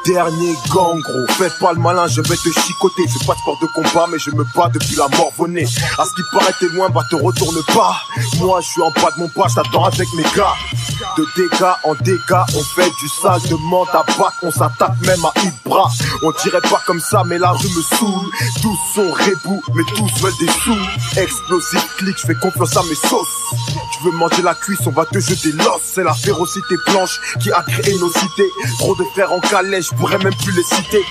Dernier gang gros, fais pas le malin, je vais te chicoter. Je fais pas de sport de combat mais je me bats depuis la Morvonnée. À ce qui paraît t'es loin, bah te retourne pas. Moi je suis en bas de mon pas, j'attends avec mes gars. De dégâts en dégâts, on fait du sale de menthe à bac, on s'attaque même à Ibra. On dirait pas comme ça mais la rue me saoule. Tous sont rebous mais tous veulent des sous. Explosif clic, je fais confiance à mes sauces. Tu veux manger la cuisse, on va te jeter l'os. C'est la férocité blanche qui a créé nos cités. Trop de frères en calèche, je pourrais même plus les citer.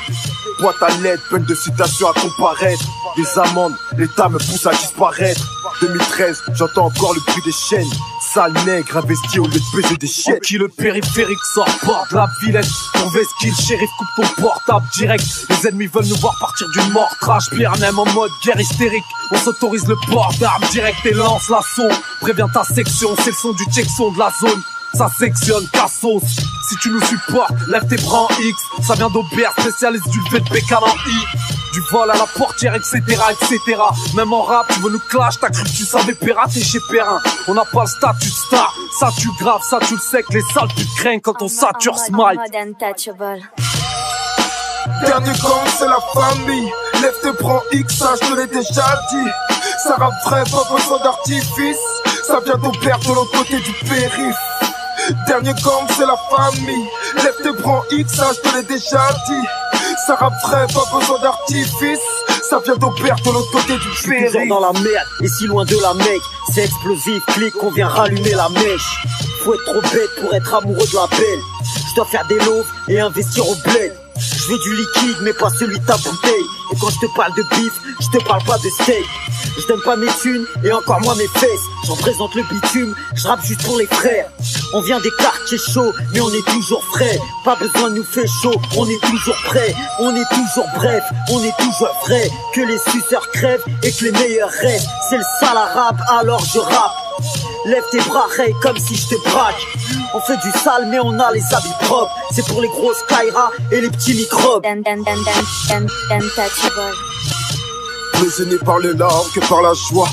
Boîte à lettres, peine de citation à comparaître. Des amendes, l'État me pousse à disparaître. 2013, j'entends encore le bruit des chaînes. Sale nègre investi au lieu de baiser des chiens. Qui le périphérique sort bord de la Villette. Pour vesquille, shérif coupe ton portable direct. Les ennemis veulent nous voir partir d'une mort trash. Pierre même en mode guerre hystérique. On s'autorise le port d'armes direct et lance l'assaut. Préviens ta section, c'est le son du Texon de la zone. Ça sectionne ta sauce. Si tu nous supportes, lève tes bras en X. Ça vient d'Aubert, spécialiste du lever de bécane en I. Du vol à la portière, etc., etc. Même en rap, tu veux nous clash, t'as cru que tu savais pirater chez Perrin. On n'a pas le statut de star, ça tu grave, ça tu le sais que les sales putes craignent quand on sature smile. Dernier gang, c'est la famille. Lève tes prends X, ça je te l'ai déjà dit. Ça rappe vrai, pas besoin d'artifice. Ça vient d'Aubert de l'autre côté du périph'. Dernier gang, c'est la famille. Lève tes prends X, ça je te l'ai déjà dit. Ça rappe vrai, pas besoin d'artifice. Ça vient d'Aubert de l'autre côté du périph'. Toujours dans la merde et si loin de la mec. C'est explosif, clic, on vient rallumer la mèche. Faut être trop bête pour être amoureux de la belle. Je dois faire des lots et investir au bled. Je veux du liquide mais pas celui de ta bouteille. Et quand je te parle de bif, je te parle pas de steak. Je donne pas mes thunes et encore moins mes fesses. J'en présente le bitume, je rappe juste pour les frères. On vient des quartiers chauds mais on est toujours frais. Pas besoin de nous faire chaud, on est toujours prêts. On est toujours bref, on est toujours vrai. Que les suceurs crèvent et que les meilleurs restent. C'est le sale arabe alors je rappe. Lève tes bras, ray, comme si je te braque. On fait du sale mais on a les habits propres. C'est pour les grosses Kaira et les petits microbes. Plus aînés par les larmes que par la joie.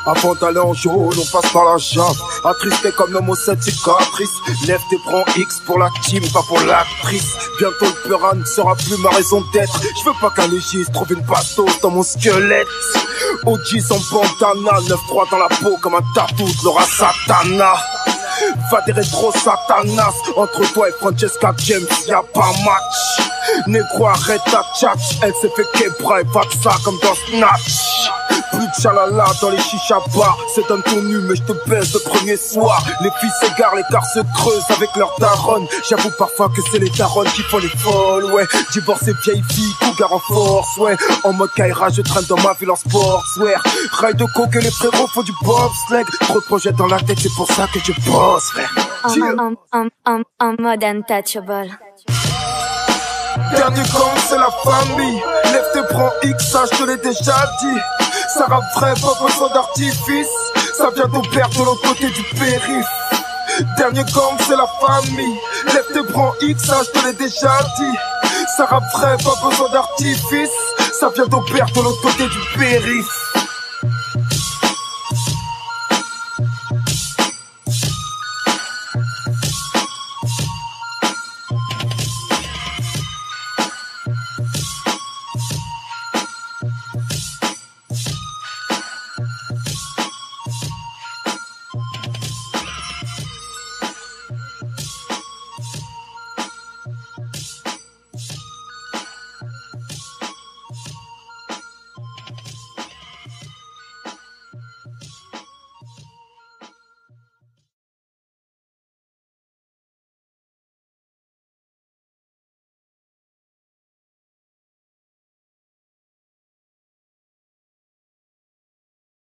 Avant d'aller en jaune, on passe par la jambe. Attristé comme l'homme aux 7 cicatrices. Lève tes prends X pour la team, pas pour l'actrice. Bientôt le Peran ne sera plus ma raison d'être. Je veux pas qu'un légiste trouve une bastos dans mon squelette. OG sans bandana, 9-3 dans la peau comme un tatou de Laura Satana. Va des rétro satanas. Entre toi et Francesca James, y'a pas match. Négro arrête ta tchatch. Elle s'est fait quebra et va de ça comme dans Snatch. Plus de chalala dans les chicha bars. C'est un ton nu mais je te baise le premier soir. Les filles s'égarent, les cars se creusent avec leur daronne. J'avoue parfois que c'est les daronnes qui font les folles, ouais. Divorcé vieille fille, cougar en force, ouais. En mode Kaira, je traîne dans ma ville en sportswear. Rail de coke et les frérots font du bobsleigh. Trop de projets dans la tête, c'est pour ça que je bosse, frère. En mode untouchable. Dernier gang, c'est la famille. Lève tes prends X, ça je te l'ai déjà dit. Ça rappe vrai, pas besoin d'artifice. Ça vient d'Aubert de l'autre côté du périph'. Dernier gang, c'est la famille. Lève tes prends X, ça je te l'ai déjà dit. Ça rappe vrai, pas besoin d'artifice. Ça vient d'Aubert de l'autre côté du périph'.